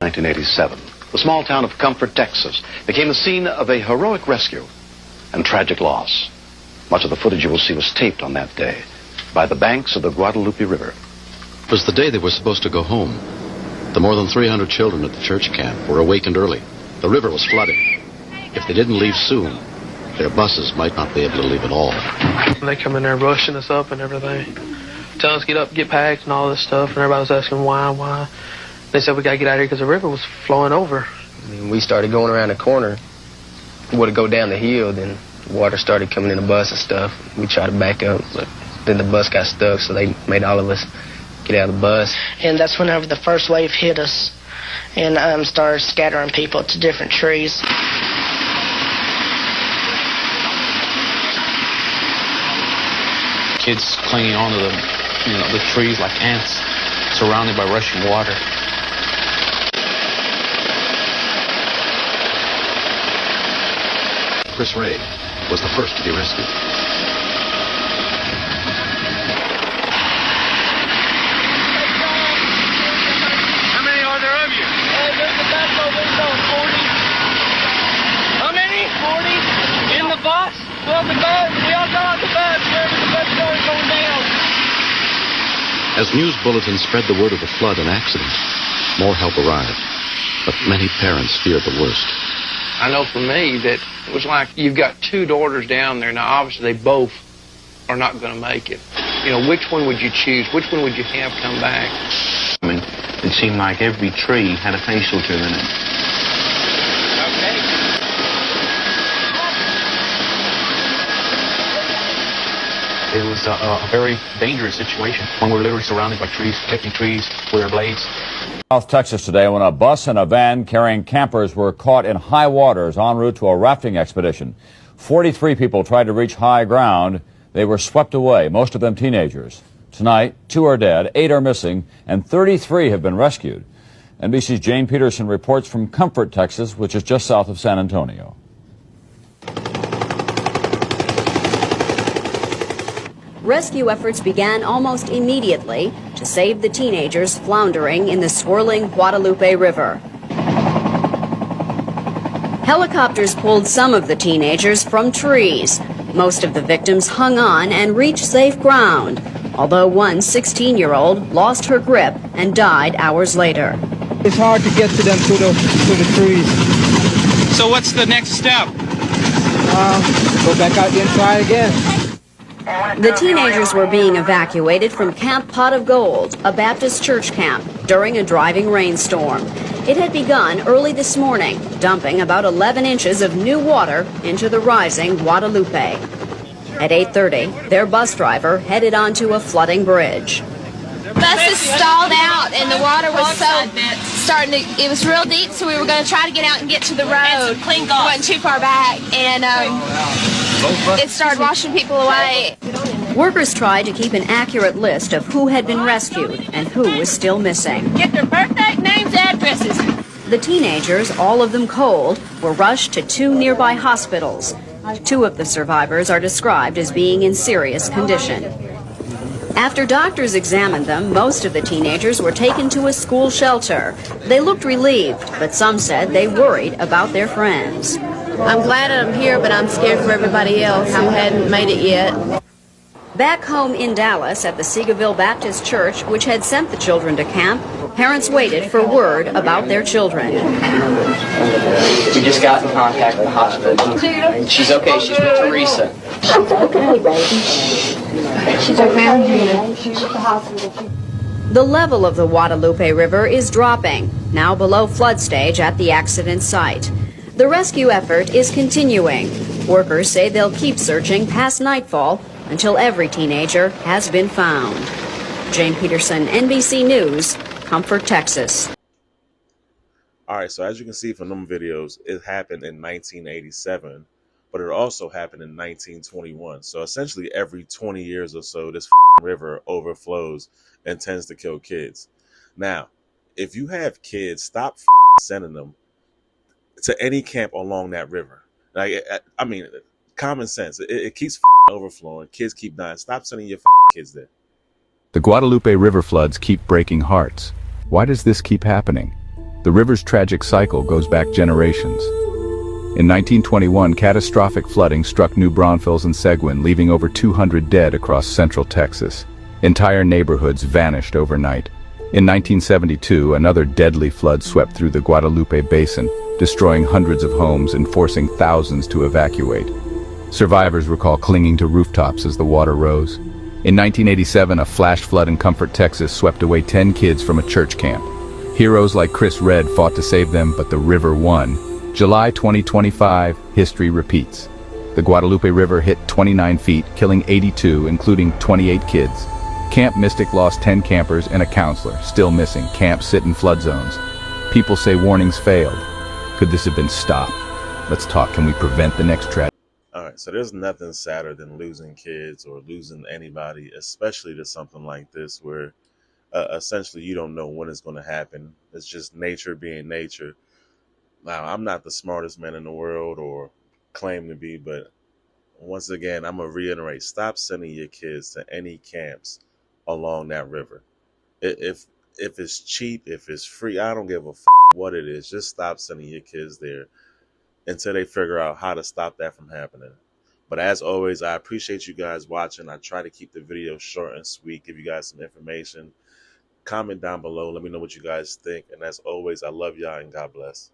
1987, the small town of Comfort, Texas, became the scene of a heroic rescue and tragic loss. Much of the footage you will see was taped on that day by the banks of the Guadalupe River. It was the day they were supposed to go home. The more than 300 children at the church camp were awakened early. The river was flooding. If they didn't leave soon, their buses might not be able to leave at all. They come in there rushing us up and everything, telling us to get up, get packed and all this stuff, and everybody was asking why. They said we got to get out of here because the river was flowing over. And we started going around the corner. We would go down the hill, then water started coming in the bus and stuff. We tried to back up, but then the bus got stuck, so they made all of us get out of the bus. And that's whenever the first wave hit us and started scattering people to different trees. Kids clinging onto the trees like ants, surrounded by rushing water. Chris Ray was the first to be rescued. How many are there of you? There's the bus over 40. How many? 40. In the bus? Well, we all got on the bus. Wherever the bus started going down. As news bulletins spread the word of the flood and accident, more help arrived. But many parents feared the worst. I know for me that it was like you've got two daughters down there. Now, obviously, they both are not going to make it. You know, which one would you choose? Which one would you have come back? I mean, it seemed like every tree had a facial to it in it. It was a very dangerous situation when we're literally surrounded by trees, protecting trees with our blades. South Texas today when a bus and a van carrying campers were caught in high waters en route to a rafting expedition. 43 people tried to reach high ground. They were swept away, most of them teenagers. Tonight, 2 are dead, 8 are missing, and 33 have been rescued. NBC's Jane Peterson reports from Comfort, Texas, which is just south of San Antonio. Rescue efforts began almost immediately to save the teenagers floundering in the swirling Guadalupe River. Helicopters pulled some of the teenagers from trees. Most of the victims hung on and reached safe ground, although one 16-year-old lost her grip and died hours later. It's hard to get to them through the trees. So what's the next step? Go back out there and try again. The teenagers were being evacuated from Camp Pot of Gold, a Baptist church camp, during a driving rainstorm. It had begun early this morning, dumping about 11 inches of new water into the rising Guadalupe. At 8:30, their bus driver headed onto a flooding bridge. Buses stalled out and the water was it was real deep, so we were going to try to get out and get to the road. It wasn't too far back, and it started washing people away. Workers tried to keep an accurate list of who had been rescued and who was still missing. Get their birthday, names, addresses. The teenagers, all of them cold, were rushed to 2 nearby hospitals. 2 of the survivors are described as being in serious condition. After doctors examined them, most of the teenagers were taken to a school shelter. They looked relieved, but some said they worried about their friends. I'm glad I'm here, but I'm scared for everybody else who hadn't made it yet. Back home in Dallas at the Seagoville Baptist Church, which had sent the children to camp, parents waited for word about their children. We just got in contact with the hospital. She's okay. She's with Teresa. She's okay, baby. She's okay. She's at the hospital. The level of the Guadalupe River is dropping, now below flood stage at the accident site. The rescue effort is continuing. Workers say they'll keep searching past nightfall until every teenager has been found. Jane Peterson, NBC News, Comfort, Texas. All right, so as you can see from them videos, it happened in 1987, but it also happened in 1921. So essentially every 20 years or so, this river overflows and tends to kill kids. Now, if you have kids, stop sending them to any camp along that river. Like, I mean, common sense. It keeps overflowing. Kids keep dying. Stop sending your kids there. The Guadalupe River floods keep breaking hearts. Why does this keep happening? The river's tragic cycle goes back generations. In 1921, catastrophic flooding struck New Braunfels and Seguin, leaving over 200 dead across central Texas. Entire neighborhoods vanished overnight. In 1972, another deadly flood swept through the Guadalupe Basin, destroying hundreds of homes and forcing thousands to evacuate. Survivors recall clinging to rooftops as the water rose. In 1987, a flash flood in Comfort, Texas swept away 10 kids from a church camp. Heroes like Chris Redd fought to save them, but the river won. July 2025, history repeats. The Guadalupe River hit 29 feet, killing 82, including 28 kids. Camp Mystic lost 10 campers and a counselor, still missing. Camps sit in flood zones. People say warnings failed. Could this have been stopped? Let's talk. Can we prevent the next tragedy? All right, so there's nothing sadder than losing kids or losing anybody, especially to something like this where essentially you don't know when it's going to happen. It's just nature being nature. Now, I'm not the smartest man in the world or claim to be, but once again, I'm going to reiterate, stop sending your kids to any camps along that river. If it's cheap, if it's free, I don't give a what it is. Just stop sending your kids there until they figure out how to stop that from happening. But as always, I appreciate you guys watching. I try to keep the video short and sweet, give you guys some information. Comment down below. Let me know what you guys think. And as always, I love y'all and God bless.